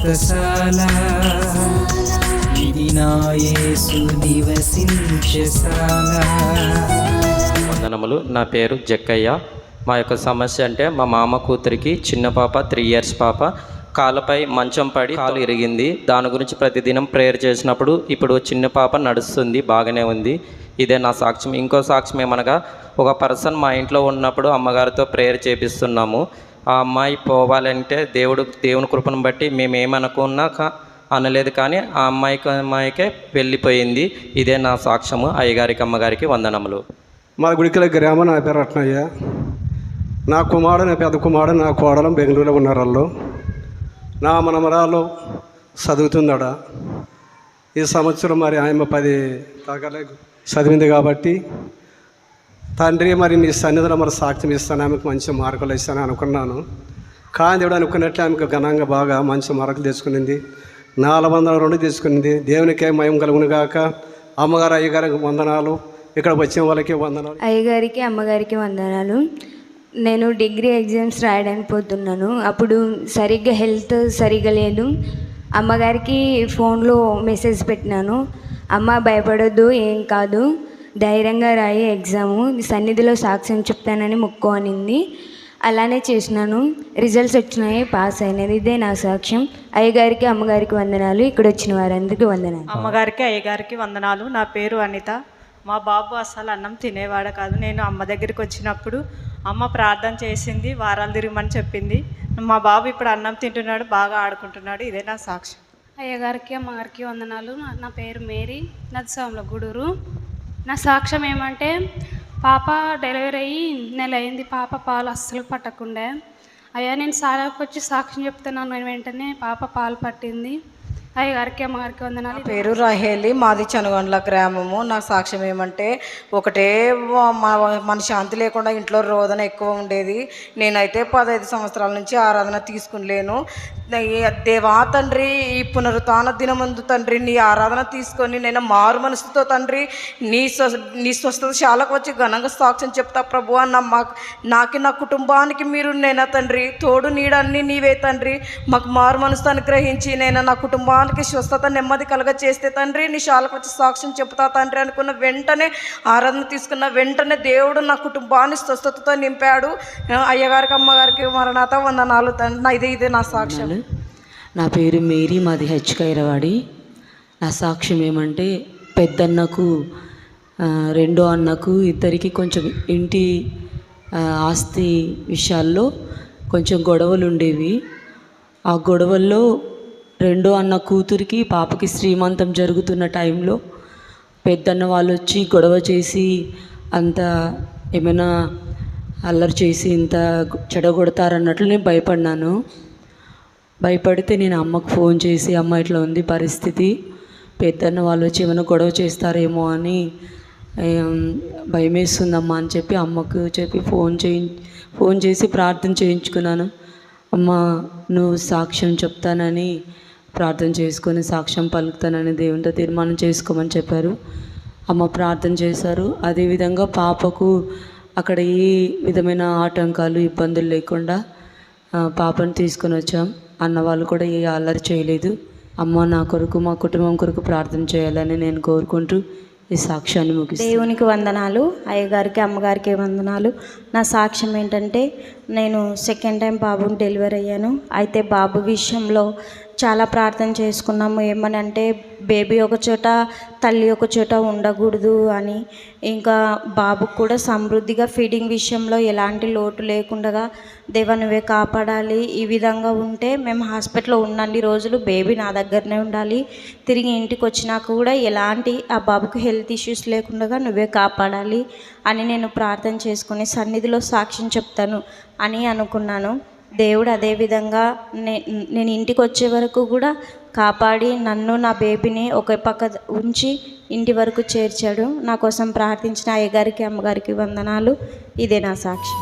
వ్రతశాల ఇది నా యేసు నివసించశాల. వందనములు. నా పేరు జక్కయ్య. మా యొక్క సమస్య అంటే మా మామ కూతురికి చిన్న పాప 3 years పాప కాళ్ళపై మంచం పడి కాలు ఇరిగింది. దాని గురించి ప్రతిదినం ప్రేయర్ చేసినప్పుడు ఇప్పుడు చిన్న పాప నడుస్తుంది, బాగానే ఉంది. ఇదే నా సాక్ష్యం. ఇంకో సాక్ష్యం ఏమనగా, ఒక పర్సన్ మా ఇంట్లో ఉన్నప్పుడు అమ్మగారితో ప్రేయర్ చేపిస్తున్నాము. ఆ అమ్మాయి పోవాలంటే దేవుని కృపను బట్టి మేము ఏమనుకున్నా అనలేదు, కానీ ఆ అమ్మాయికే వెళ్ళిపోయింది. ఇదే నా సాక్ష్యము. అయ్యగారికి అమ్మగారికి వందనములు. మా గుడికల గ్రామం. నా పేరు రత్నయ్య. నా పెద్ద కుమారుడు నా కోడలం బెంగళూరులో ఉన్నారు. వాళ్ళు నా మనమరాలు చదువుతుందడ. ఈ సంవత్సరం మరి ఆమె 10 తరగతి చదివింది కాబట్టి తండ్రి మరి నీ సన్నిధిలో మరి సాక్ష్యం ఇస్తాను, ఆమెకు మంచి మార్కులు ఇస్తాను అనుకున్నాను. కానీ దేవుడు అనుకున్నట్లు ఆమెకు ఘనంగా బాగా మంచి మార్కులు తెచ్చుకునింది. 402 తెచ్చుకునింది. దేవునికే మయం కలుగును గాక. అమ్మగారు అయ్యగారికి వందనాలు, ఇక్కడ వచ్చిన వాళ్ళకి వందనాలు. అయ్యగారికి అమ్మగారికి వందనాలు. నేను డిగ్రీ ఎగ్జామ్స్ రాయడానికి పోతున్నాను. అప్పుడు సరిగ్గా హెల్త్ సరిగ్గా లేదు. అమ్మగారికి ఫోన్లో మెసేజ్ పెట్టినాను, అమ్మ భయపడొద్దు, ఏం కాదు, ధైర్యంగా రాయి ఎగ్జాము, సన్నిధిలో సాక్ష్యం చెప్తానని మొక్కు అనింది. అలానే చేసినాను. రిజల్ట్స్ వచ్చినాయి, పాస్ అయినది. ఇదే నా సాక్ష్యం. అయ్యగారికి అమ్మగారికి వందనాలు. ఇక్కడ వచ్చిన వారందరికీ వందనాలు. అమ్మగారికి అయ్యగారికి వందనాలు. నా పేరు అనిత. మా బాబు అస్సలు అన్నం తినేవాడు కాదు. నేను అమ్మ దగ్గరికి వచ్చినప్పుడు అమ్మ ప్రార్థన చేసింది, వారాలు తిరగమని చెప్పింది. మా బాబు ఇప్పుడు అన్నం తింటున్నాడు, బాగా ఆడుకుంటున్నాడు. ఇదే నా సాక్ష్యం. అయ్యగారికి అమ్మగారికి వందనాలు. నా పేరు మేరీ, నాది సోమలగూడూరు. నా సాక్ష్యం ఏమంటే, పాప డెలివరీ అయ్యి నెల అయింది. పాప పాలు అస్సలు పట్టకుండే. అయ్యా నేను సారాకు వచ్చి సాక్ష్యం చెప్తున్నాను. వెంటనే పాప పాలు పట్టింది. అయ్యగారికి అమ్మగారికి వందనాలు. పేరు రాహేలి, మాది చనుగొండ్ల గ్రామము. నా సాక్ష్యం ఏమంటే, ఒకటే మన శాంతి లేకుండా ఇంట్లో రోదన ఎక్కువ ఉండేది. నేనైతే 15 సంవత్సరాల నుంచి ఆరాధన తీసుకునిలేను. దేవా తండ్రి, ఈ పునరుత్థాన దినమందు తండ్రి నీ ఆరాధన తీసుకొని నేను మారు మనసుతో తండ్రి నీ స్వస్థత శాలకు వచ్చి ఘనంగా సాక్ష్యం చెప్తా ప్రభు. నాకు నా కుటుంబానికి మీరు నేనా తండ్రి తోడు నీడన్నీ నీవే తండ్రి. మాకు మారు మనసు అనుగ్రహించి నేను నా కుటుంబానికి స్వస్థత నెమ్మది కలగ చేస్తే తండ్రి నీ శాలకు వచ్చి సాక్ష్యం చెప్తా తండ్రి అనుకున్న వెంటనే ఆరాధన తీసుకున్న వెంటనే దేవుడు నా కుటుంబాన్ని స్వస్థతతో నింపాడు. అయ్యగారికి అమ్మగారికి మరణాత వందనాలు తండ్రి. ఇదే నా సాక్ష్యం. నా పేరు మేరీ, మాది హెచ్కైరవాడి. నా సాక్ష్యం ఏమంటే, పెద్దన్నకు రెండో అన్నకు ఇద్దరికి కొంచెం ఇంటి ఆస్తి విషయాల్లో కొంచెం గొడవలు ఉండేవి. ఆ గొడవల్లో రెండో అన్న కూతురికి పాపకి శ్రీమంతం జరుగుతున్న టైంలో పెద్దన్న వాళ్ళు వచ్చి గొడవ చేసి అంత ఏమైనా అల్లరి చేసి ఇంత చెడగొడతారన్నట్లు నేను భయపడినాను. భయపడితే నేను అమ్మకు ఫోన్ చేసి, అమ్మ ఇట్లా ఉంది పరిస్థితి, పెద్దన్న వాళ్ళు వచ్చి ఏమైనా గొడవ చేస్తారేమో అని భయమేస్తుందమ్మా అని చెప్పి అమ్మకు చెప్పి ఫోన్ చేసి ప్రార్థన చేయించుకున్నాను. అమ్మ నువ్వు సాక్ష్యం చెప్తానని ప్రార్థన చేసుకొని సాక్ష్యం పలుకుతానని దేవునితో తీర్మానం చేసుకోమని చెప్పారు. అమ్మ ప్రార్థన చేశారు. అదేవిధంగా పాపకు అక్కడ ఏ విధమైన ఆటంకాలు ఇబ్బందులు లేకుండా పాపను తీసుకొని వచ్చాం. అన్నవాళ్ళు కూడా ఏ అల్లరి చేయలేదు. అమ్మ నా కొరకు మా కుటుంబం కొరకు ప్రార్థన చేయాలని నేను కోరుకుంటూ ఈ సాక్ష్యాన్ని ముగిస్తాను. దేవునికి వందనాలు. అయ్యగారికి అమ్మగారికి వందనాలు. నా సాక్ష్యం ఏంటంటే, నేను సెకండ్ టైం బాబుని డెలివరీ అయ్యాను. అయితే బాబు విషయంలో చాలా ప్రార్థన చేసుకున్నాము. ఏమనంటే, బేబీ ఒక చోట తల్లి ఒక చోట ఉండకూడదు అని, ఇంకా బాబుకు కూడా సమృద్ధిగా ఫీడింగ్ విషయంలో ఎలాంటి లోటు లేకుండా దేవా నువ్వే కాపాడాలి. ఈ విధంగా ఉంటే మేము హాస్పిటల్లో ఉన్నన్ని రోజులు బేబీ నా దగ్గరనే ఉండాలి. తిరిగి ఇంటికి వచ్చినాక కూడా ఎలాంటి ఆ బాబుకు హెల్త్ ఇష్యూస్ లేకుండా నువ్వే కాపాడాలి అని నేను ప్రార్థన చేసుకుని సన్నిధిలో సాక్ష్యం చెప్తాను అని అనుకున్నాను. దేవుడు అదేవిధంగా నేను ఇంటికి వచ్చే వరకు కూడా కాపాడి నన్ను నా బేబీని ఒక పక్క ఉంచి ఇంటి వరకు చేర్చాడు. నా కోసం ప్రార్థించిన అయ్యగారికి అమ్మగారికి వందనాలు. ఇదే నా సాక్ష్యం.